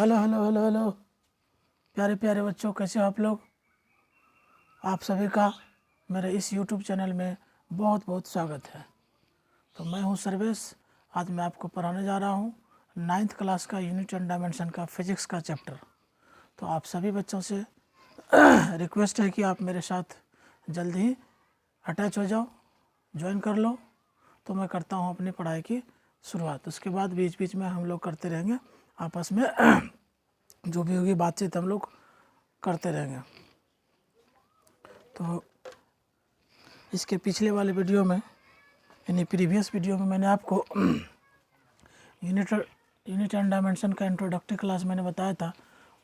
Hello hello hello hello प्यारे प्यारे बच्चों, कैसे हो आप लोग। आप सभी का मेरे इस YouTube चैनल में बहुत बहुत स्वागत है। तो मैं हूं सर्वेश। आज मैं आपको पढ़ाने जा रहा हूं 9th क्लास का यूनिट एंड डायमेंशन का फिजिक्स का चैप्टर। तो आप सभी बच्चों से रिक्वेस्ट है कि आप मेरे साथ जल्दी ही अटैच हो जाओ, ज्वाइन कर लो। तो मैं करता हूं अपनी पढ़ाई की शुरुआत। उसके बाद बीच बीच में हम लोग करते रहेंगे आपस में जो भी होगी बातचीत हम लोग करते रहेंगे। तो इसके पिछले वाले वीडियो में यानी प्रीवियस वीडियो में मैंने आपको यूनिट एंड डायमेंशन का इंट्रोडक्टरी क्लास मैंने बताया था,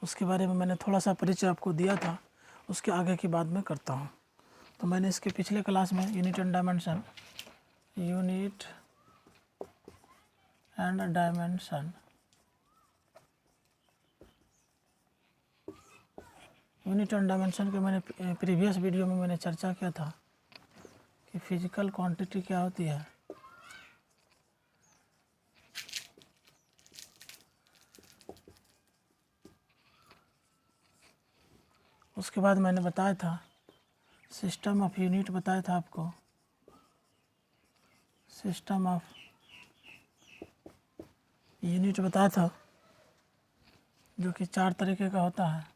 उसके बारे में मैंने थोड़ा सा परिचय आपको दिया था। उसके आगे की बात मैं करता हूँ। तो मैंने इसके पिछले क्लास में यूनिट एंड डायमेंशन के मैंने प्रीवियस वीडियो में मैंने चर्चा किया था कि फिजिकल क्वांटिटी क्या होती है। उसके बाद मैंने बताया था सिस्टम ऑफ यूनिट, बताया था आपको सिस्टम ऑफ यूनिट बताया था, जो कि 4 तरीके का होता है।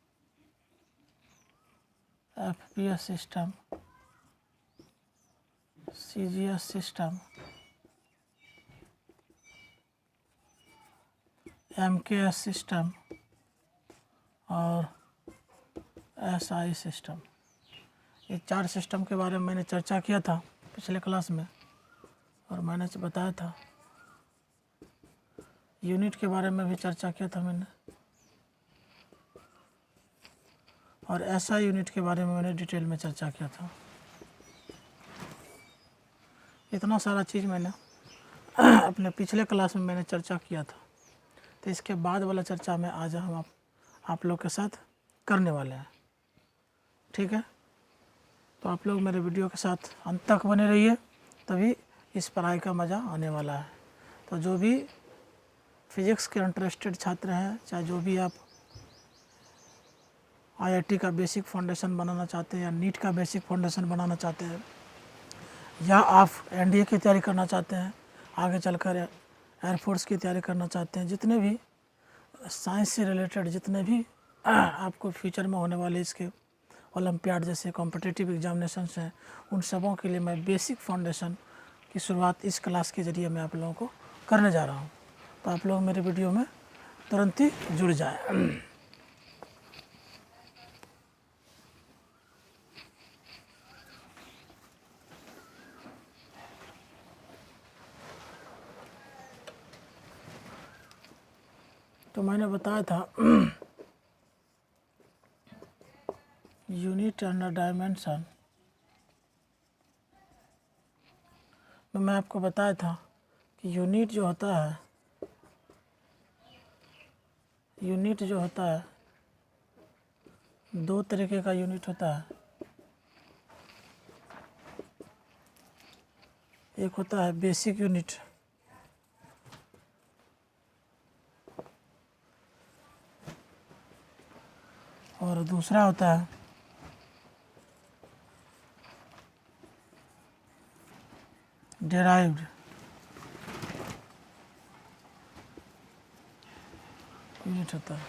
FPS system, CGS system, MKS system और SI सिस्टम। ये 4 सिस्टम के बारे में मैंने चर्चा किया था पिछले क्लास में, और मैंने बताया था यूनिट के बारे में भी चर्चा किया था मैंने, और SI यूनिट के बारे में मैंने डिटेल में चर्चा किया था। इतना सारा चीज़ मैंने अपने पिछले क्लास में मैंने चर्चा किया था। तो इसके बाद वाला चर्चा में आज हम आप लोग के साथ करने वाले हैं, ठीक है। तो आप लोग मेरे वीडियो के साथ अंत तक बने रहिए, तभी इस पढ़ाई का मज़ा आने वाला है। तो जो भी फिज़िक्स के इंटरेस्टेड छात्र हैं, चाहे जो भी आप IIT का बेसिक फाउंडेशन बनाना चाहते हैं, या नीट का बेसिक फाउंडेशन बनाना चाहते हैं, या आप NDA की तैयारी करना चाहते हैं, आगे चलकर एयरफोर्स की तैयारी करना चाहते हैं, जितने भी साइंस से रिलेटेड जितने भी आपको फ्यूचर में होने वाले इसके ओलंपियाड जैसे कॉम्पिटिटिव एग्जामिनेशंस हैं, उन सबों के लिए मैं बेसिक फाउंडेशन की शुरुआत इस क्लास के ज़रिए मैं आप लोगों को करने जा रहा हूँ। तो आप लोग मेरे वीडियो में तुरंत ही जुड़ जाएं। तो मैंने बताया था यूनिट एंड डायमेंशन में मैं आपको बताया था कि यूनिट जो होता है दो तरीके का यूनिट होता है। एक होता है बेसिक यूनिट, और दूसरा होता है डेराइव्ड यूनिट होता है।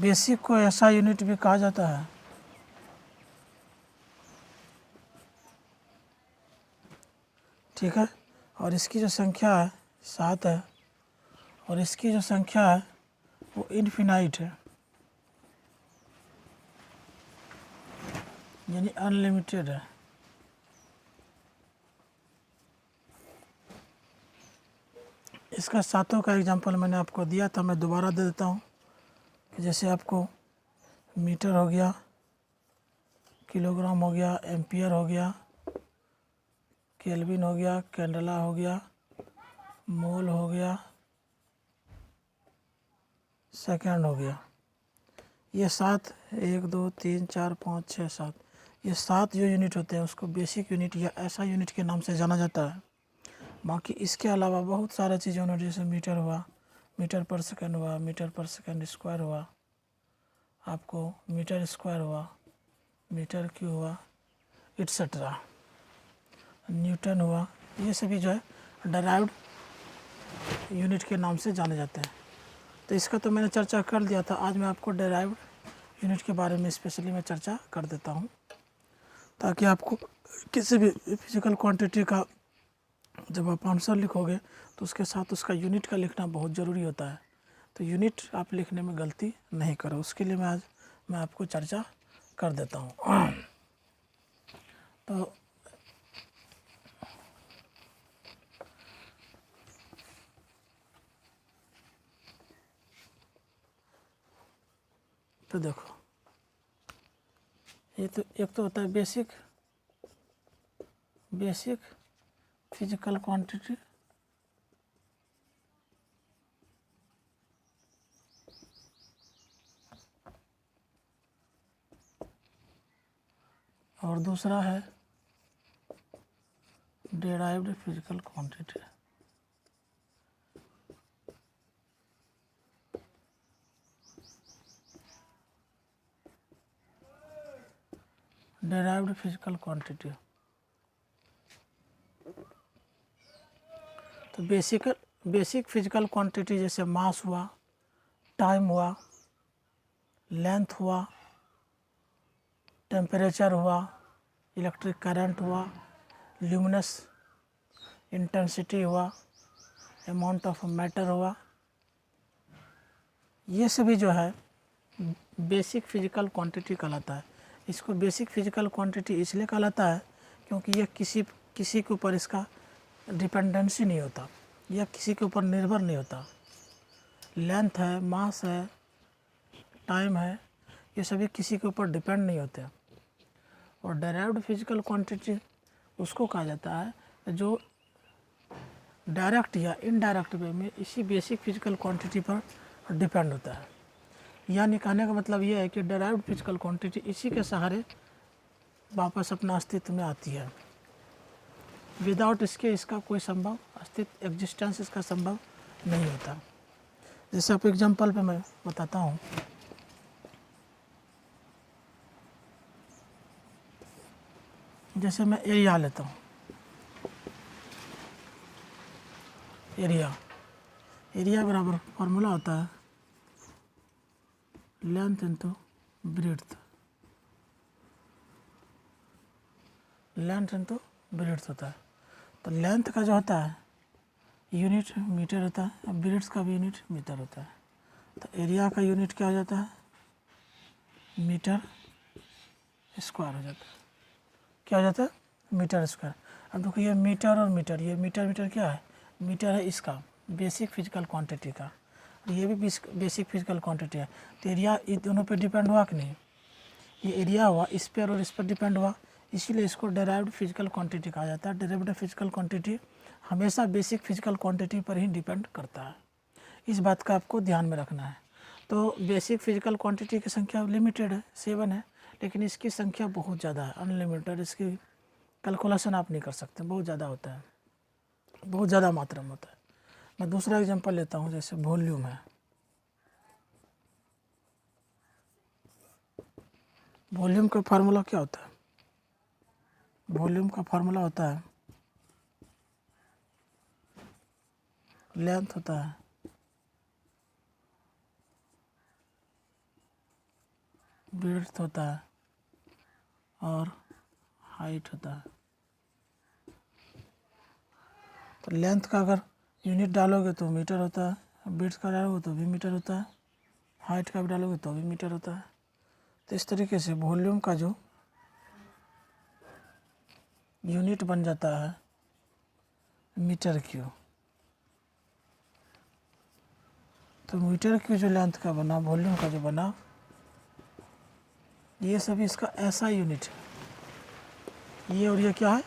बेसिक को ऐसा यूनिट भी कहा जाता है ठीक है। और इसकी जो संख्या है 7 है, और इसकी जो संख्या है वो इनफिनाइट है, यानी अनलिमिटेड है। इसका 7 का एग्जांपल मैंने आपको दिया था, मैं दोबारा दे देता हूँ कि जैसे आपको मीटर हो गया, किलोग्राम हो गया, एम्पियर हो गया, केल्विन हो गया, कैंडेला हो गया, मोल हो गया, सेकंड हो गया। ये 7 1 2 3 4 5 6 7 ये 7 जो यूनिट होते हैं उसको बेसिक यूनिट या ऐसा यूनिट के नाम से जाना जाता है। बाकी इसके अलावा बहुत सारा चीज़ें होने, जैसे मीटर हुआ, मीटर पर सेकंड हुआ, मीटर पर सेकंड स्क्वायर हुआ, आपको मीटर स्क्वायर हुआ, मीटर क्यूब हुआ, एटसेट्रा, न्यूटन हुआ। ये सभी जो है डराइव्ड यूनिट के नाम से जाने जाते हैं। तो इसका तो मैंने चर्चा कर दिया था। आज मैं आपको डराइव्ड यूनिट के बारे में स्पेशली मैं चर्चा कर देता हूँ, ताकि आपको किसी भी फिजिकल क्वांटिटी का जब आप आंसर लिखोगे तो उसके साथ उसका यूनिट का लिखना बहुत ज़रूरी होता है। तो यूनिट आप लिखने में गलती नहीं करो, उसके लिए आज मैं आपको चर्चा कर देता हूँ। तो देखो, ये तो एक तो होता है बेसिक फिजिकल क्वांटिटी, और दूसरा है derived physical quantity. Derived physical quantity तो बेसिक फिजिकल क्वांटिटी जैसे मास हुआ, टाइम हुआ, लेंथ हुआ, टेम्परेचर हुआ, इलेक्ट्रिक करंट हुआ, ल्यूमिनस इंटेंसिटी हुआ, अमाउंट ऑफ मैटर हुआ, ये सभी जो है बेसिक फिजिकल क्वांटिटी कहलाता है। इसको बेसिक फिजिकल क्वांटिटी इसलिए कहलाता है क्योंकि यह किसी के ऊपर इसका डिपेंडेंसी नहीं होता, यह किसी के ऊपर निर्भर नहीं होता। लेंथ है, मास है, टाइम है, ये सभी किसी के ऊपर डिपेंड नहीं होते। और डेराइव्ड फिजिकल क्वांटिटी उसको कहा जाता है जो डायरेक्ट या इनडायरेक्ट वे में इसी बेसिक फिजिकल क्वांटिटी पर डिपेंड होता है। यानी कहने का मतलब ये है कि डेराइव्ड फिजिकल क्वांटिटी इसी के सहारे वापस अपना अस्तित्व में आती है। विदाउट इसके इसका कोई संभव अस्तित्व, एग्जिस्टेंस इसका संभव नहीं होता। जैसे आप एग्जांपल पे मैं बताता हूँ, जैसे मैं एरिया लेता हूँ, एरिया बराबर फार्मूला होता है लेंथ इंटू ब्रीड्थ, लेंथ इंटू ब्रीड्थ होता है। तो लेंथ का जो होता है यूनिट मीटर होता है, और ब्रीड्थ का भी यूनिट मीटर होता है। तो एरिया का यूनिट क्या हो जाता है, मीटर स्क्वायर हो जाता है। क्या हो जाता है, मीटर स्क्वायर। अब देखो ये मीटर और मीटर, ये मीटर क्या है, मीटर है इसका बेसिक फिजिकल क्वांटिटी का, और ये भी बेसिक फिजिकल क्वांटिटी है। तो एरिया इन दोनों पे डिपेंड हुआ कि नहीं, ये एरिया हुआ इस पर और इस पर डिपेंड हुआ, इसीलिए इसको डेराइव्ड फिजिकल क्वांटिटी कहा जाता है। डेराइव्ड फिजिकल क्वांटिटी हमेशा बेसिक फिजिकल क्वांटिटी पर ही डिपेंड करता है। इस बात का आपको ध्यान में रखना है। तो बेसिक फिजिकल क्वांटिटी की संख्या लिमिटेड है, 7 है, लेकिन इसकी संख्या बहुत ज़्यादा है, अनलिमिटेड। इसकी कैलकुलेशन आप नहीं कर सकते, बहुत ज़्यादा होता है, बहुत ज़्यादा मात्रा में होता है। मैं दूसरा एग्जांपल लेता हूँ, जैसे वॉल्यूम है। वॉल्यूम का फार्मूला क्या होता है, वॉल्यूम का फार्मूला होता है लेंथ होता है विड्थ होता है और हाइट होता है। तो लेंथ का अगर यूनिट डालोगे तो मीटर होता है, विड्थ का डालोगे तो भी मीटर होता है, हाइट का भी डालोगे तो भी मीटर होता है। तो इस तरीके से वॉल्यूम का जो यूनिट बन जाता है मीटर क्यूब। तो मीटर क्यूब जो लेंथ का बना, वॉल्यूम का जो बना, ये सभी इसका ऐसा यूनिट है। ये और ये क्या है,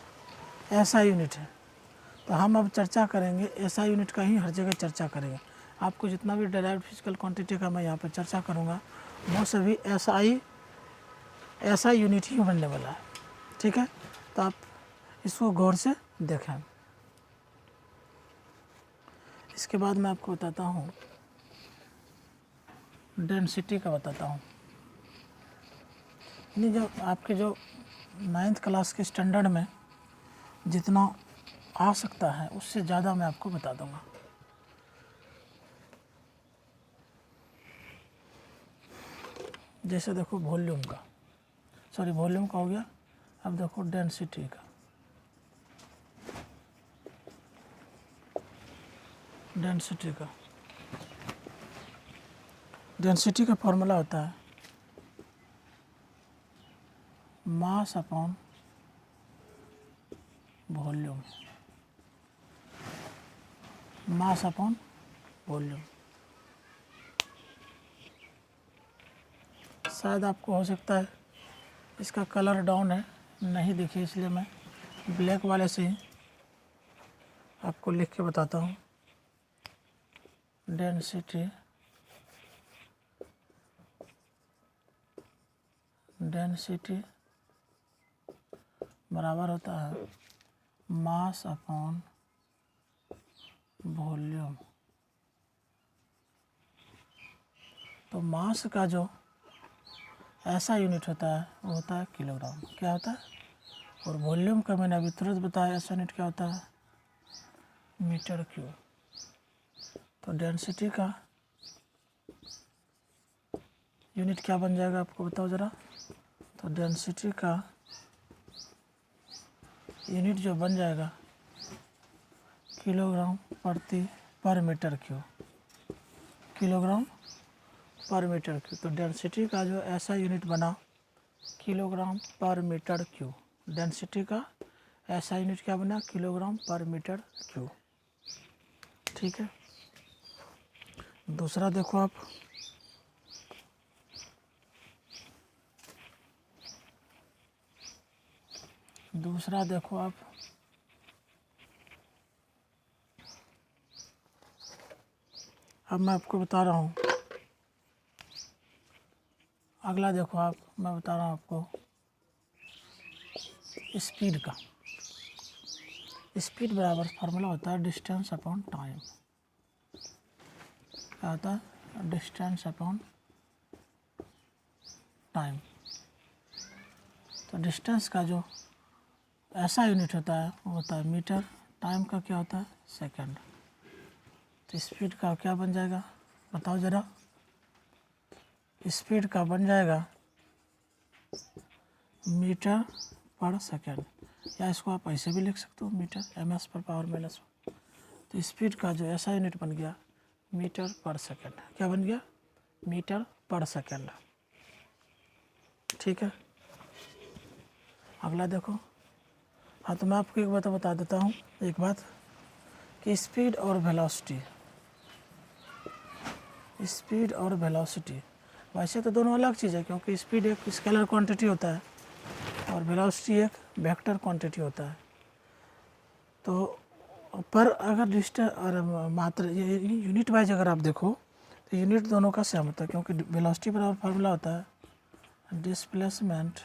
ऐसा यूनिट है। तो हम अब चर्चा करेंगे ऐसा यूनिट का ही, हर जगह चर्चा करेंगे। आपको जितना भी डेराइव्ड फिजिकल क्वांटिटी का मैं यहाँ पर चर्चा करूँगा वो सभी ऐसा यूनिट ही बनने वाला है, ठीक है। तो आप इसको गौर से देखें। इसके बाद मैं आपको बताता हूँ डेंसिटी का बताता हूँ। नहीं, जो आपके जो 9th क्लास के स्टैंडर्ड में जितना आ सकता है उससे ज़्यादा मैं आपको बता दूँगा। जैसे देखो वॉल्यूम का, सॉरी वॉल्यूम का हो गया, अब देखो डेंसिटी का। डेंसिटी का फॉर्मूला होता है mass upon volume. Mass upon volume. शायद आपको हो सकता है इसका कलर डाउन है, नहीं दिखे, इसलिए मैं ब्लैक वाले से ही आपको लिख के बताता हूँ। डेंसिटी बराबर होता है मास अपॉन वॉल्यूम। तो मास का जो ऐसा यूनिट होता है वो होता है किलोग्राम। क्या होता है? और वॉल्यूम का मैंने अभी तुरंत बताया ऐसा यूनिट क्या होता है? Metre cube. तो डेंसिटी का यूनिट क्या बन जाएगा आपको बताओ ज़रा। तो डेंसिटी का यूनिट जो बन जाएगा किलोग्राम पर मीटर क्यूब। किलोग्राम पर मीटर क्यूब। तो डेंसिटी का जो ऐसा यूनिट बना किलोग्राम पर मीटर क्यूब। डेंसिटी का ऐसा यूनिट क्या बना? किलोग्राम पर मीटर क्यूब। ठीक है। दूसरा देखो आप, अब मैं आपको बता रहा हूँ। अगला देखो आप, मैं बता रहा हूँ आपको स्पीड का। स्पीड बराबर फार्मूला होता है डिस्टेंस अपॉन टाइम। क्या होता है? Distance upon time. तो डिस्टेंस का जो ऐसा यूनिट होता है वो होता है मीटर। टाइम का क्या होता है? सेकंड। तो स्पीड का क्या बन जाएगा बताओ ज़रा। स्पीड का बन जाएगा मीटर पर सेकंड, या इसको आप ऐसे भी लिख सकते हो मीटर ms पर पावर माइनस। तो स्पीड का जो ऐसा यूनिट बन गया मीटर पर सेकंड। क्या बन गया? मीटर पर सेकंड। ठीक है। अगला देखो। हाँ, तो मैं आपको एक बात बता देता हूँ, एक बात कि स्पीड और वेलोसिटी वैसे तो दोनों अलग चीज़ है, क्योंकि स्पीड एक स्केलर क्वांटिटी होता है और वेलोसिटी एक वेक्टर क्वांटिटी होता है। तो पर अगर डिस्टेंस और मात्रा यूनिट वाइज अगर आप देखो तो यूनिट दोनों का सेम होता है, क्योंकि वेलोसिटी बराबर फार्मूला होता है डिस्प्लेसमेंट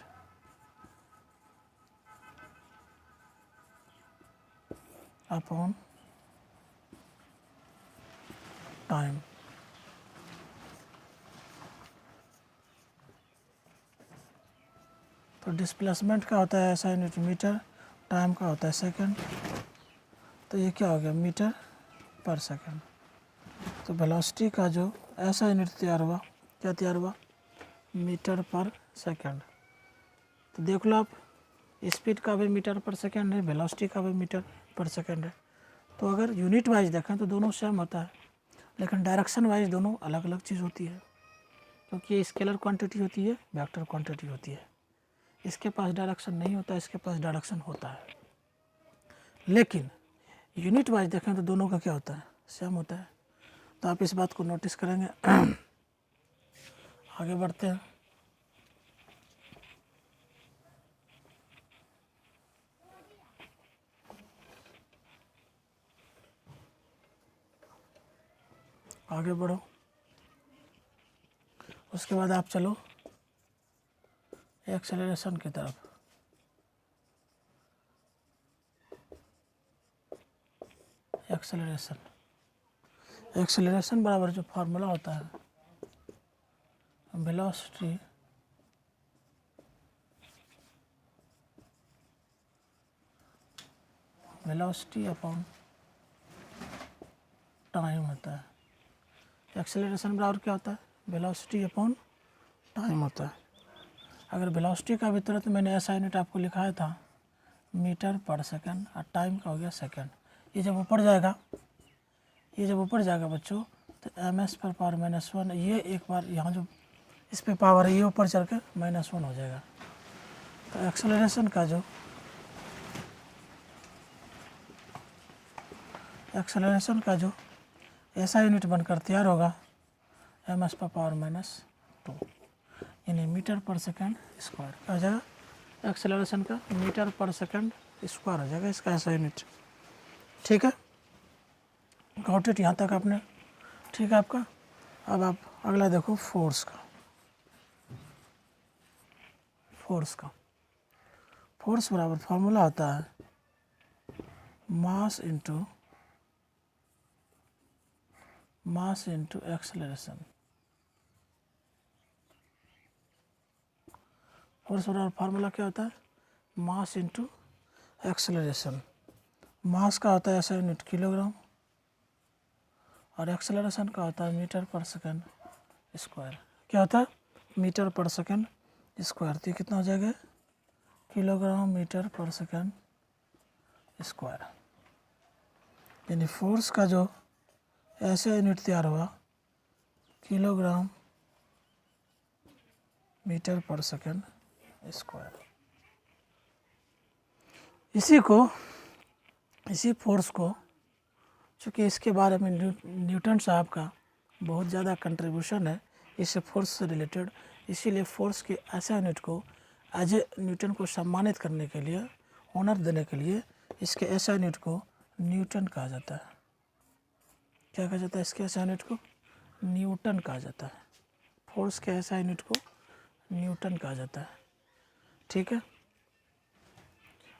अपॉन टाइम। तो डिस्प्लेसमेंट का होता है ऐसा यूनिट मीटर, टाइम का होता है सेकंड। तो ये क्या हो गया? मीटर पर सेकंड। तो वेलोसिटी का जो ऐसा यूनिट तैयार हुआ, क्या तैयार हुआ? मीटर पर सेकंड। तो देख लो आप, स्पीड का भी मीटर पर सेकंड है, वेलोसिटी का भी मीटर पर सेकंड है। तो अगर यूनिट वाइज देखें तो दोनों सेम होता है, लेकिन डायरेक्शन वाइज दोनों अलग अलग चीज़ होती है, क्योंकि ये स्केलर क्वांटिटी होती है, वेक्टर क्वांटिटी होती है। इसके पास डायरेक्शन नहीं होता, इसके पास डायरेक्शन होता है। लेकिन यूनिट वाइज देखें तो दोनों का क्या होता है? सेम होता है। तो आप इस बात को नोटिस करेंगे। आगे बढ़ते हैं। आगे बढ़ो। उसके बाद आप चलो एक्सेलरेशन की तरफ। एक्सेलरेशन बराबर जो फार्मूला होता है वेलोसिटी अपॉन टाइम होता है। एक्सेलरेशन बराबर क्या होता है? वेलोसिटी अपॉन टाइम होता है। अगर वेलोसिटी का भी तुरंत मैंने ऐसा यूनिट आपको लिखाया था मीटर पर सेकंड और टाइम का हो गया सेकंड। ये जब ऊपर जाएगा बच्चों तो ms पर पावर -1, ये एक बार यहाँ जो इस पे पावर है ये ऊपर चल के -1 हो जाएगा। तो एक्सेलरेशन का जो ऐसा यूनिट बनकर तैयार होगा ms पर पावर -2 यानी मीटर पर सेकंड स्क्वायर क्या हो जाएगा? एक्सेलरेशन का मीटर पर सेकंड स्क्वायर हो जाएगा इसका ऐसा यूनिट। ठीक है, गॉट इट यहाँ तक आपने? ठीक है आपका। अब आप अगला देखो फोर्स का। फोर्स बराबर फार्मूला होता है मास इंटू एक्सेलरेशन। फोर्स बराबर फार्मूला क्या होता है? Mass into acceleration. मास का होता है ऐसा यूनिट किलोग्राम और एक्सेलरेशन का होता है मीटर पर सेकंड स्क्वायर। क्या होता है? मीटर पर सेकंड स्क्वायर। तो ये कितना हो जाएगा? किलोग्राम मीटर पर सेकंड स्क्वायर। यानी फोर्स का जो ऐसा यूनिट तैयार हुआ किलोग्राम मीटर पर सेकंड स्क्वायर। इसी फोर्स को, चूँकि इसके बारे में न्यूटन साहब का बहुत ज़्यादा कंट्रीब्यूशन है इस फोर्स से रिलेटेड, इसीलिए फोर्स के ऐसा यूनिट को एज ए न्यूटन को सम्मानित करने के लिए, ऑनर देने के लिए इसके ऐसा यूनिट को न्यूटन कहा जाता है। क्या कहा जाता है? इसके ऐसा यूनिट को न्यूटन कहा जाता है। फोर्स के ऐसा यूनिट को न्यूटन कहा जाता है। ठीक है,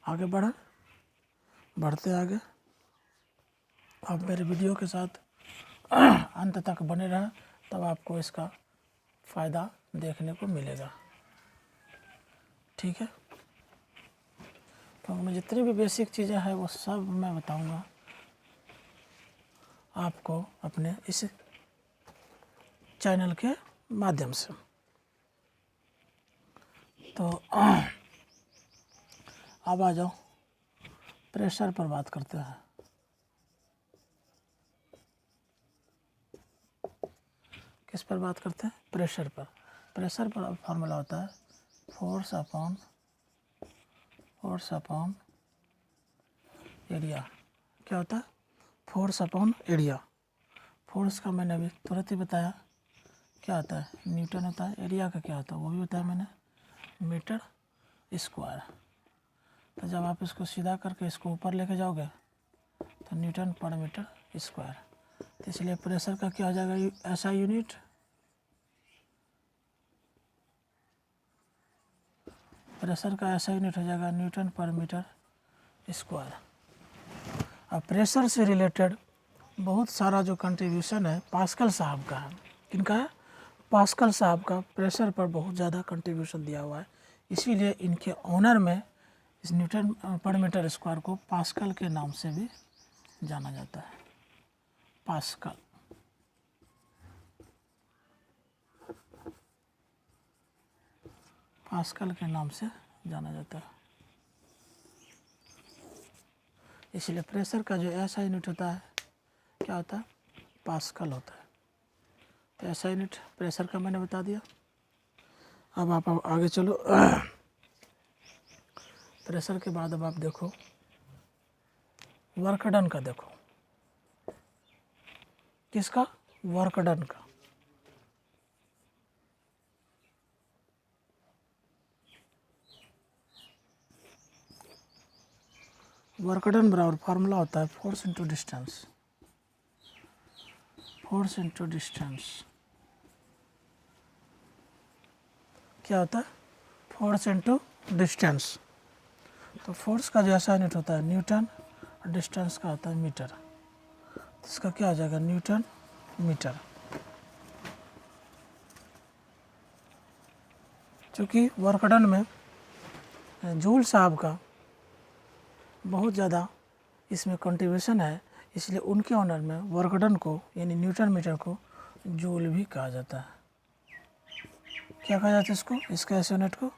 आगे बढ़ते आगे। आप मेरे वीडियो के साथ अंत तक बने रहें तब आपको इसका फ़ायदा देखने को मिलेगा। ठीक है, तो मैं जितनी भी बेसिक चीज़ें हैं वो सब मैं बताऊंगा आपको अपने इस चैनल के माध्यम से। तो अब आ जाओ प्रेशर पर बात करते हैं। किस पर बात करते हैं? प्रेशर पर। प्रेशर पर फार्मूला होता है फोर्स अपॉन एरिया। क्या होता है? Force upon area. फोर्स का मैंने अभी तुरंत ही बताया क्या होता है? न्यूटन होता है। एरिया का क्या होता है वो भी बताया मैंने, मीटर स्क्वायर। तो जब आप इसको सीधा करके इसको ऊपर लेके जाओगे तो न्यूटन पर मीटर स्क्वायर। तो इसलिए प्रेशर का क्या हो जाएगा? ऐसा यूनिट प्रेशर का ऐसा यूनिट हो जाएगा न्यूटन पर मीटर स्क्वायर। अब प्रेशर से रिलेटेड बहुत सारा जो कंट्रीब्यूशन है पास्कल साहब का है। किनका है? पास्कल साहब का प्रेशर पर बहुत ज़्यादा कंट्रीब्यूशन दिया हुआ है, इसीलिए इनके ऑनर में इस न्यूटन पर मीटर स्क्वायर को पास्कल के नाम से भी जाना जाता है। पास्कल के नाम से जाना जाता है। इसलिए प्रेशर का जो ऐसा यूनिट होता है क्या होता है? पास्कल होता है। तो ऐसा यूनिट प्रेशर का मैंने बता दिया। अब आप आगे चलो। प्रेशर के बाद अब आप देखो वर्क डन का। देखो किसका? वर्क डन का। वर्क डन बराबर फार्मूला होता है फोर्स इंटू डिस्टेंस। क्या होता है? Force into distance. तो फोर्स का जो ऐसा यूनिट होता है न्यूटन और डिस्टेंस का होता है मीटर। तो इसका क्या आ जाएगा? Newton metre. चूँकि वर्क डन में जूल साहब का बहुत ज़्यादा इसमें कंट्रीब्यूशन है, इसलिए उनके ऑनर में वर्क डन को यानी न्यूटन मीटर को जूल भी कहा जाता है। क्या कहा जाता है इसको? इसके ऐसे यूनिट को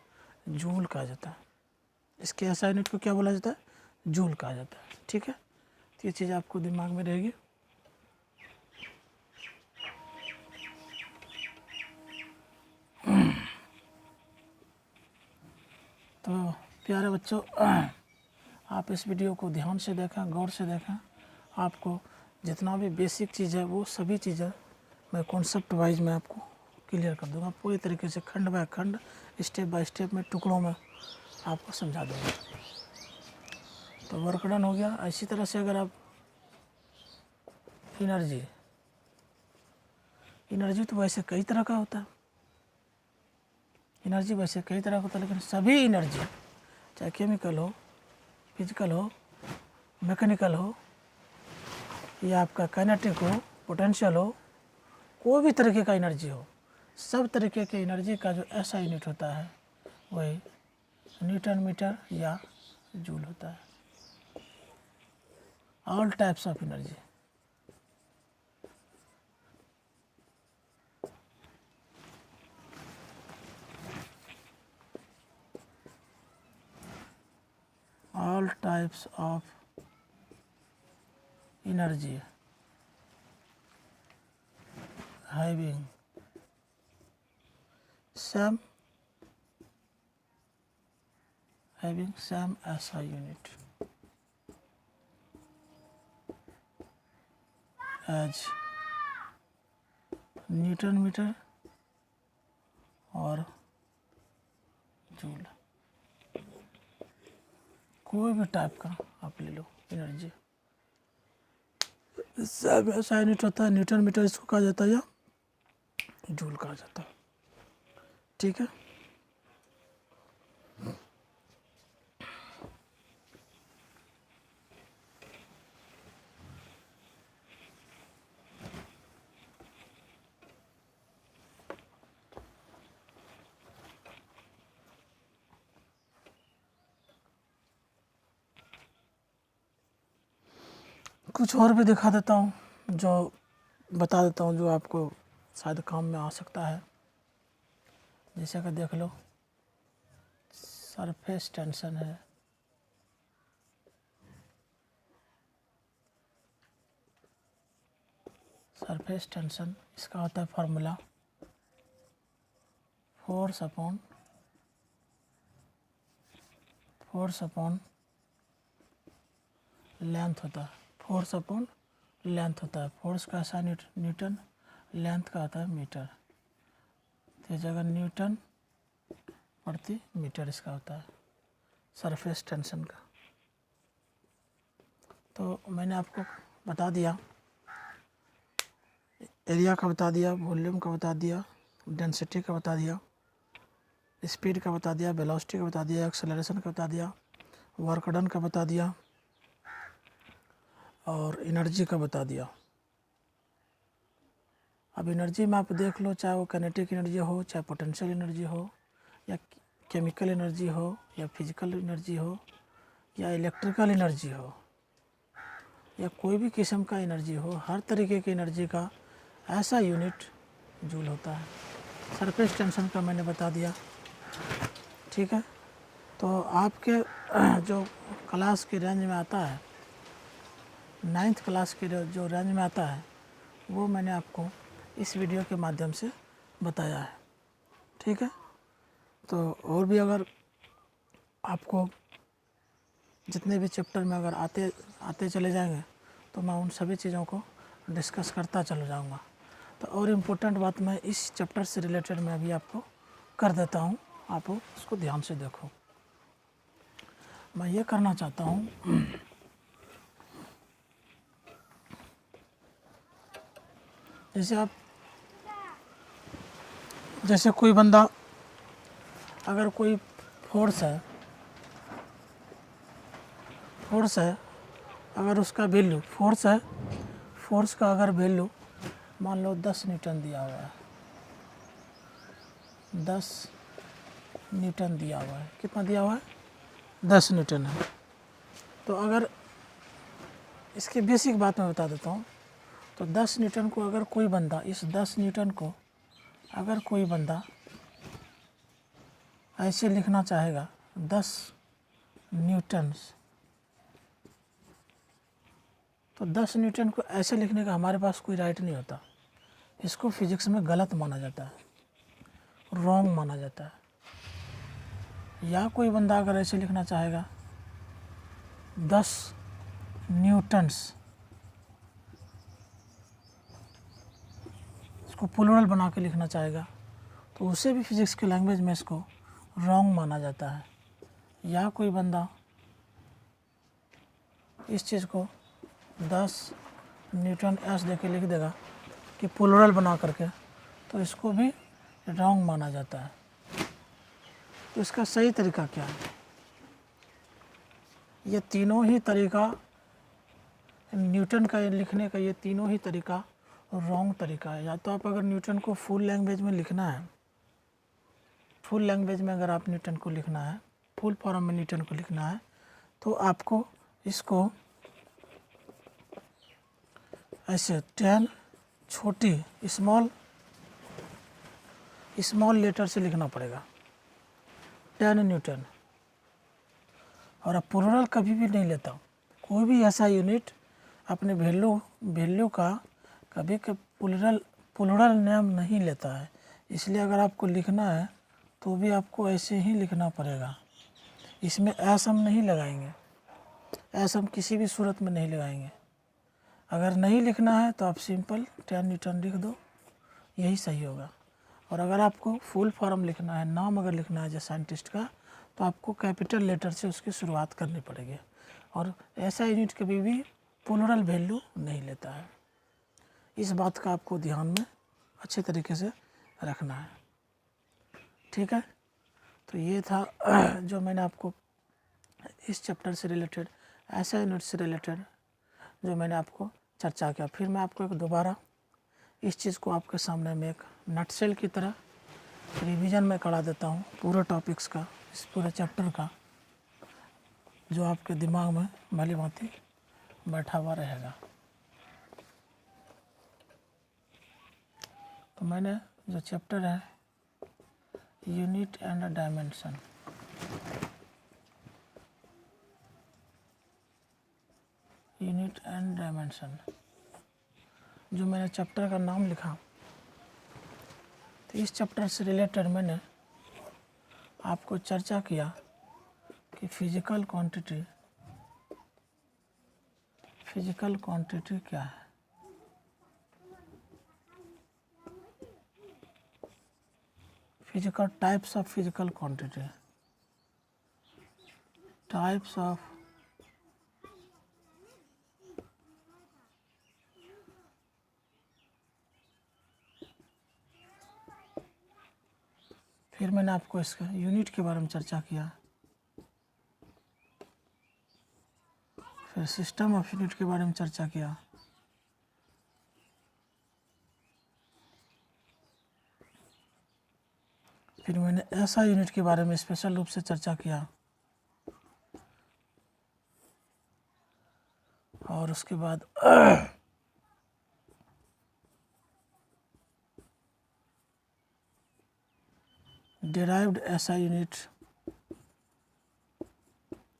जूल कहा जाता है। इसके ऐसा यूनिट को क्या बोला जाता है? जूल कहा जाता है। ठीक है, तो ये चीज़ आपको दिमाग में रहेगी। तो प्यारे बच्चों, आप इस वीडियो को ध्यान से देखें, गौर से देखें। आपको जितना भी बेसिक चीज़ है वो सभी चीज़ें मैं कॉन्सेप्ट वाइज में आपको क्लियर कर दूंगा, पूरी तरीके से खंड बाय खंड, स्टेप बाय स्टेप में, टुकड़ों में आपको समझा दूंगा। तो वर्क डन हो गया। इसी तरह से अगर आप एनर्जी तो वैसे कई तरह का होता है, एनर्जी वैसे कई तरह का होता है, लेकिन सभी एनर्जी चाहे केमिकल हो, फिजिकल हो, मैकेनिकल हो, या आपका काइनेटिक हो, पोटेंशियल हो, कोई भी तरीके का एनर्जी हो, सब तरीके के एनर्जी का जो ऐसा यूनिट होता है वही न्यूटन मीटर या जूल होता है। All types of energy. all types of energy having same SI unit as newton metre और जूल। कोई भी टाइप का आप ले लो एनर्जी, सब ऐसा यूनिट होता है। न्यूटन मीटर इसको कहा जाता है या जूल कहा जाता है। ठीक है, कुछ और भी दिखा देता हूँ, जो बता देता हूँ जो आपको शायद काम में आ सकता है। जैसे कि देख लो, सरफेस टेंशन है, सरफेस टेंशन, इसका होता है फार्मूला फोर्स अपॉन लेंथ होता है। फोर्स अपॉन लेंथ होता है। फोर्स का ऐसा न्यूटन, लेंथ का होता है मीटर। तो इस जगह न्यूटन प्रति मीटर इसका होता है सरफेस टेंशन का। तो मैंने आपको बता दिया, एरिया का बता दिया, वॉल्यूम का बता दिया, डेंसिटी का बता दिया, स्पीड का बता दिया, वेलोसिटी का बता दिया, एक्सेलरेशन का बता दिया, वर्क डन का बता दिया और एनर्जी का बता दिया। अब एनर्जी में आप देख लो, चाहे वो काइनेटिक एनर्जी हो, चाहे पोटेंशियल एनर्जी हो, या केमिकल एनर्जी हो, या फिजिकल एनर्जी हो, या इलेक्ट्रिकल एनर्जी हो, या कोई भी किस्म का एनर्जी हो, हर तरीके की एनर्जी का ऐसा यूनिट जूल होता है। सरफेस टेंशन का मैंने बता दिया। ठीक है, तो आपके जो क्लास की रेंज में आता है, 9th क्लास के जो रेंज में आता है, वो मैंने आपको इस वीडियो के माध्यम से बताया है। ठीक है, तो और भी अगर आपको जितने भी चैप्टर में अगर आते चले जाएंगे तो मैं उन सभी चीज़ों को डिस्कस करता चला जाऊंगा। तो और इम्पोर्टेंट बात मैं इस चैप्टर से रिलेटेड मैं अभी आपको कर देता हूं, आप उसको ध्यान से देखो। मैं ये करना चाहता हूं, जैसे कोई बंदा, अगर कोई फोर्स है, अगर उसका वैल्यू फोर्स का अगर वैल्यू मान लो 10 न्यूटन दिया हुआ है, 10 न्यूटन दिया हुआ है। कितना दिया हुआ है? 10 न्यूटन है। तो अगर इसकी बेसिक बात मैं बता देता हूँ। तो 10 न्यूटन को अगर कोई बंदा, इस 10 न्यूटन को अगर कोई बंदा ऐसे लिखना चाहेगा, 10 न्यूटन्स, तो 10 न्यूटन को ऐसे लिखने का हमारे पास कोई राइट नहीं होता। इसको फिजिक्स में गलत माना जाता है, रॉन्ग माना जाता है। या कोई बंदा अगर ऐसे लिखना चाहेगा 10 न्यूटन्स, इसको प्लूरल बना के लिखना चाहेगा, तो उसे भी फिजिक्स की लैंग्वेज में इसको रॉन्ग माना जाता है। या कोई बंदा इस चीज़ को 10 न्यूटन एस दे के लिख देगा कि प्लूरल बना करके, तो इसको भी रॉन्ग माना जाता है। तो इसका सही तरीका क्या है? ये तीनों ही तरीका, न्यूटन का लिखने का ये तीनों ही तरीका रॉन्ग तरीका है। या तो आप अगर न्यूटन को फुल लैंग्वेज में लिखना है, फुल लैंग्वेज में अगर आप न्यूटन को लिखना है, फुल फॉर्म में न्यूटन को लिखना है, तो आपको इसको ऐसे 10 छोटी स्मॉल लेटर से लिखना पड़ेगा, 10 न्यूटन। और अब प्लूरल कभी भी नहीं लेता। कोई भी ऐसा यूनिट अपने वैल्यू का कभी प्लूरल नेम नहीं लेता है। इसलिए अगर आपको लिखना है तो भी आपको ऐसे ही लिखना पड़ेगा। इसमें एस हम नहीं लगाएंगे, एस हम किसी भी सूरत में नहीं लगाएंगे। अगर नहीं लिखना है तो आप सिंपल 10 न्यूटन लिख दो, यही सही होगा। और अगर आपको फुल फॉर्म लिखना है, नाम अगर लिखना है जैसे साइंटिस्ट का, तो आपको कैपिटल लेटर से उसकी शुरुआत करनी पड़ेगी। और ऐसा यूनिट कभी भी प्लूरल वैल्यू नहीं लेता है। इस बात का आपको ध्यान में अच्छे तरीके से रखना है, ठीक है। तो ये था जो मैंने आपको इस चैप्टर से रिलेटेड, ऐसा यूनिट से रिलेटेड जो मैंने आपको चर्चा किया। फिर मैं आपको एक दोबारा इस चीज़ को आपके सामने में एक नटसेल की तरह रिवीजन में करा देता हूँ पूरे टॉपिक्स का, इस पूरे चैप्टर का, जो आपके दिमाग में भली भांति बैठा हुआ रहेगा। तो मैंने जो चैप्टर है unit and dimension, unit and dimension, जो मैंने चैप्टर का नाम लिखा, तो इस चैप्टर से रिलेटेड मैंने आपको चर्चा किया कि फिजिकल क्वांटिटी क्या है, physical types of physical quantity, types of फिर मैंने आपको इसका यूनिट के बारे में चर्चा किया, फिर सिस्टम ऑफ यूनिट के बारे में चर्चा किया, फिर मैंने ऐसा यूनिट के बारे में स्पेशल रूप से चर्चा किया, और उसके बाद डिराइव्ड ऐसा यूनिट,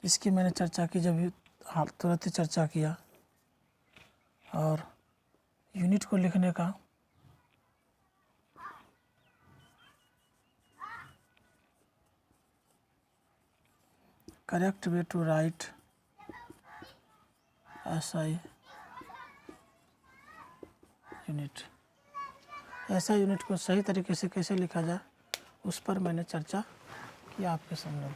इसकी मैंने चर्चा की, जब तुरंत ही चर्चा किया। और यूनिट को लिखने का correct way to write SI unit, ऐसा यूनिट को सही तरीके से कैसे लिखा जाए उस पर मैंने चर्चा किया आपके सामने।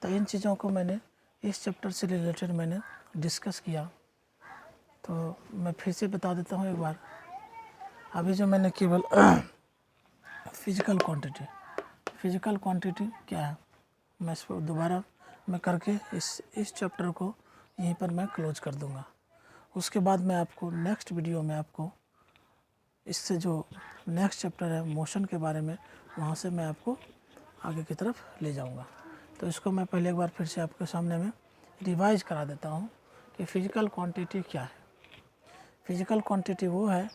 तो इन चीज़ों को मैंने इस चैप्टर से रिलेटेड मैंने डिस्कस किया। तो मैं फिर से बता देता हूँ एक बार, अभी जो मैंने केवल फिजिकल क्वांटिटी क्या है, मैं इस पर दोबारा मैं करके इस चैप्टर को यहीं पर मैं क्लोज कर दूँगा। उसके बाद मैं आपको नेक्स्ट वीडियो में आपको इससे जो नेक्स्ट चैप्टर है मोशन के बारे में, वहाँ से मैं आपको आगे की तरफ ले जाऊंगा। तो इसको मैं पहले एक बार फिर से आपके सामने में रिवाइज करा देता हूँ कि फिजिकल क्वांटिटी क्या है। फिजिकल क्वांटिटी वो है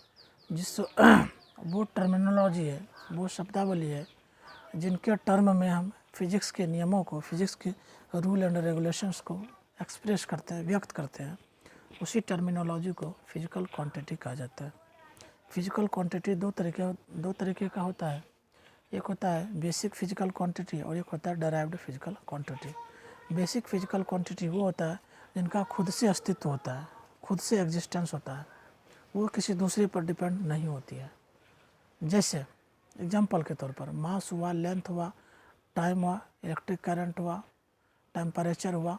जिस वो टर्मिनोलॉजी है, वो शब्दावली है जिनके टर्म में हम फिजिक्स के नियमों को, फिजिक्स के रूल एंड रेगुलेशंस को एक्सप्रेस करते हैं, व्यक्त करते हैं। उसी टर्मिनोलॉजी को फिजिकल क्वांटिटी कहा जाता है। फिजिकल क्वांटिटी दो तरीके का होता है। एक होता है बेसिक फिजिकल क्वांटिटी और एक होता है derived physical quantity. Basic physical quantity वो होता है जिनका खुद से अस्तित्व होता है, खुद से एग्जिस्टेंस होता है, वो किसी दूसरे पर डिपेंड नहीं होती है। जैसे एग्जाम्पल के तौर पर मास हुआ, लेंथ हुआ, टाइम हुआ, इलेक्ट्रिक करंट हुआ, टेम्परेचर हुआ,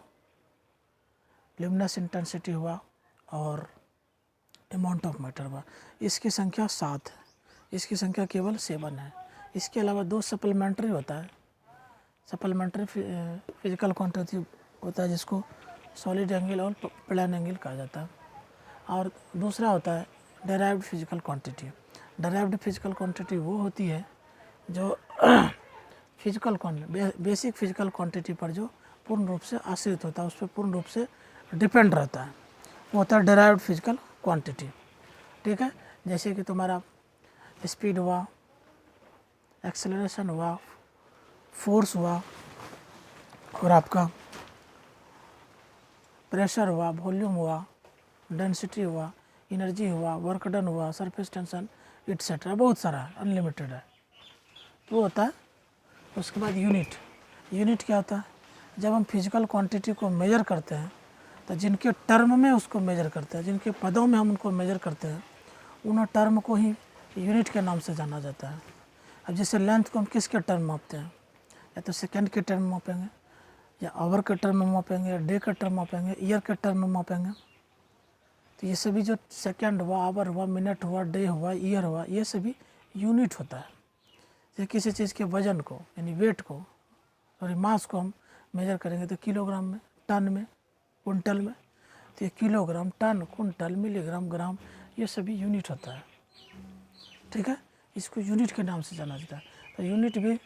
ल्यूमिनस इंटेंसिटी हुआ और अमाउंट ऑफ मैटर हुआ। इसकी संख्या 7 है, इसकी संख्या केवल 7 है। इसके अलावा 2 सप्लीमेंट्री होता है। सप्लीमेंट्री फिजिकल क्वांटिटी होता है जिसको सॉलिड एंगल और प्लेन एंगल कहा जाता है। और दूसरा होता है derived physical quantity. Derived physical quantity वो होती है जो फिजिकल बेसिक फिजिकल क्वांटिटी पर जो पूर्ण रूप से आश्रित होता है, उस पर पूर्ण रूप से डिपेंड रहता है, वो होता है डेराइव्ड फिजिकल क्वांटिटी। ठीक है, जैसे कि तुम्हारा स्पीड हुआ, एक्सेलरेशन हुआ, फोर्स हुआ और आपका प्रेशर हुआ, वॉल्यूम हुआ, डेंसिटी हुआ, एनर्जी हुआ, वर्क डन हुआ, सरफेस टेंशन एटसेट्रा, बहुत सारा है, अनलिमिटेड है। वो होता है। उसके बाद यूनिट क्या होता है? जब हम फिजिकल क्वांटिटी को मेजर करते हैं तो जिनके टर्म में उसको मेजर करते हैं, जिनके पदों में हम उनको मेजर करते हैं, उन टर्म को ही यूनिट के नाम से जाना जाता है। अब जैसे लेंथ को हम किसके टर्म में मापते हैं? या तो सेकंड के टर्म में मापेंगे, या आवर के टर्म में मापेंगे, या डे के टर्म में मापेंगे, ईयर के टर्म में मापेंगे। तो ये सभी जो सेकंड हुआ, आवर हुआ, मिनट हुआ, डे हुआ, ईयर हुआ, ये सभी यूनिट होता है। जैसे किसी चीज़ के वजन को यानी वेट को और मास को हम मेजर करेंगे तो किलोग्राम में, टन में, कुंटल में। तो ये किलोग्राम, टन, कुंटल, मिलीग्राम, ग्राम, ये सभी यूनिट होता है। ठीक है, इसको यूनिट के नाम से जाना जाता है। तो यूनिट भी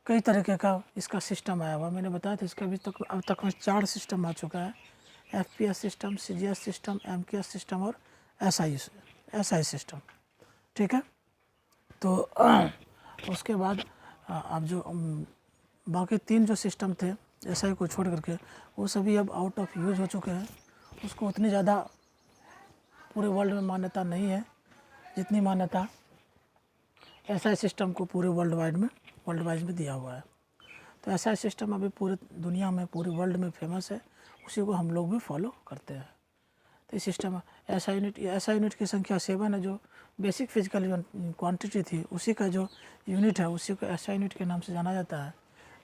कई तरीके का इसका सिस्टम आया हुआ, मैंने बताया था। इसका भी अब तक में 4 सिस्टम आ चुका है। FPS system, CGS system, MKS system और SI सिस्टम। ठीक है, तो उसके बाद अब जो बाकी 3 जो सिस्टम थे SI को छोड़ करके, वो सभी अब आउट ऑफ यूज़ हो चुके हैं। उसको उतनी ज़्यादा पूरे वर्ल्ड में मान्यता नहीं है जितनी मान्यता SI सिस्टम को पूरे वर्ल्ड वाइड में दिया हुआ है। तो SI सिस्टम अभी पूरी दुनिया में, पूरे वर्ल्ड में फेमस है, उसी को हम लोग भी फॉलो करते हैं। तो इस सिस्टम SI यूनिट की संख्या 7 है। जो बेसिक फिजिकल क्वांटिटी थी उसी का जो यूनिट है उसी को SI यूनिट के नाम से जाना जाता है।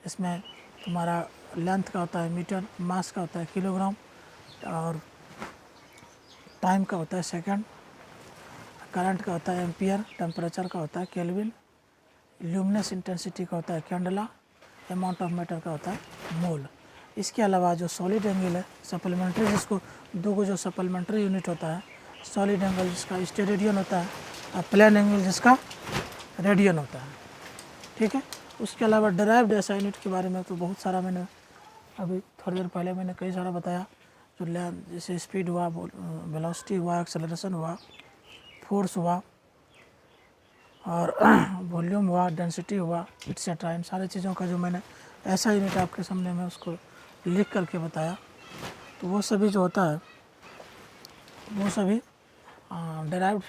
इसमें तुम्हारा लेंथ का होता है मीटर, मास का होता है किलोग्राम, और टाइम का होता है सेकंड, करंट का होता है एम्पियर, टेम्परेचर का होता है केल्विन, ल्यूमिनस इंटेंसिटी का होता है कैंडला, अमाउंट ऑफ मैटर का होता है मोल। इसके अलावा जो सॉलिड एंगल है सप्लीमेंट्री, जिसको 2 जो सप्लीमेंट्री यूनिट होता है, सॉलिड एंगल जिसका स्टेरेडियन होता है और प्लेन एंगल जिसका रेडियन होता है। ठीक है, उसके अलावा डेराइव्ड SI यूनिट के बारे में तो बहुत सारा मैंने अभी थोड़ी देर पहले मैंने कई सारा बताया। जो जैसे स्पीड हुआ, वेलोसिटी हुआ, एक्सेलरेशन हुआ, फोर्स हुआ और वॉल्यूम हुआ, डेंसिटी हुआ, एटसेट्रा, इन सारी चीज़ों का जो मैंने SI यूनिट आपके सामने में उसको लिख करके बताया, तो वो सभी जो होता है वो सभी डेराइव्ड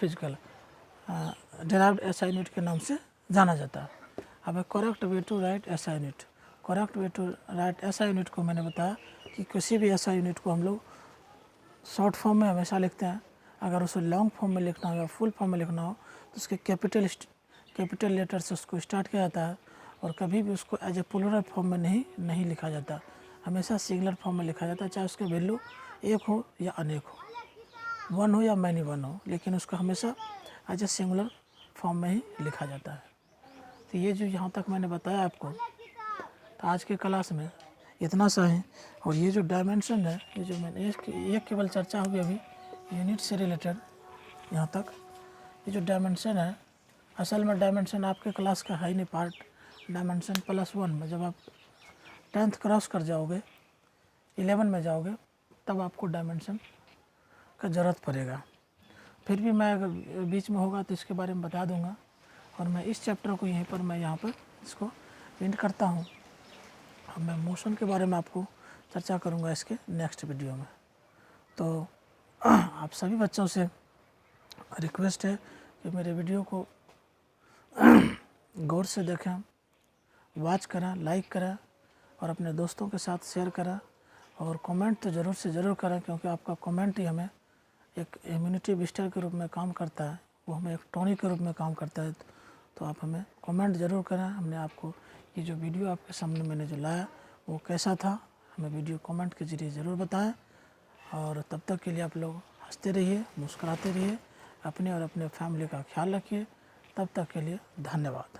SI यूनिट के नाम से जाना जाता है। अब correct way to write SI unit, correct way to write SI unit को मैंने बताया कि किसी भी SI यूनिट को हम लोग शॉर्ट फॉर्म में हमेशा लिखते हैं। अगर उसे लॉन्ग फॉर्म में लिखना हो या फुल फॉर्म में लिखना हो तो उसके कैपिटल लेटर से उसको स्टार्ट किया जाता है, और कभी भी उसको एज ए प्लूरल फॉर्म में नहीं लिखा जाता, हमेशा सिंगुलर फॉर्म में लिखा जाता है। चाहे उसके वैल्यू एक हो या अनेक हो, 1 हो या मैनी 1 हो, लेकिन उसको हमेशा एज ए सिंगुलर फॉर्म में ही लिखा जाता है। तो ये जो यहाँ तक मैंने बताया आपको, तो आज के क्लास में इतना सा है। और ये जो डायमेंशन है, ये जो मैंने ये केवल चर्चा हुई अभी यूनिट से रिलेटेड यहाँ तक। ये जो डायमेंशन है, असल में डायमेंशन आपके क्लास का है ही नहीं पार्ट, डायमेंशन +1 में जब आप 10th क्रॉस कर जाओगे, 11 में जाओगे, तब आपको डायमेंशन का ज़रूरत पड़ेगा। फिर भी मैं अगर बीच में होगा तो इसके बारे में बता दूंगा। और मैं इस चैप्टर को यहीं पर मैं यहाँ पर इसको एंड करता हूँ। अब मैं मोशन के बारे में आपको चर्चा करूँगा इसके नेक्स्ट वीडियो में। तो आप सभी बच्चों से रिक्वेस्ट है कि मेरे वीडियो को गौर से देखें, वॉच करें, लाइक करें और अपने दोस्तों के साथ शेयर करें। और कमेंट तो ज़रूर से ज़रूर करें, क्योंकि आपका कमेंट ही हमें एक इम्यूनिटी बूस्टर के रूप में काम करता है, वो हमें एक टॉनिक के रूप में काम करता है। तो आप हमें कमेंट ज़रूर करें। हमने आपको ये जो वीडियो आपके सामने मैंने जो लाया वो कैसा था, हमें वीडियो कमेंट के ज़रिए ज़रूर बताएं। और तब तक के लिए आप लोग हंसते रहिए, मुस्कुराते रहिए, अपने और अपने फैमिली का ख्याल रखिए। तब तक के लिए धन्यवाद।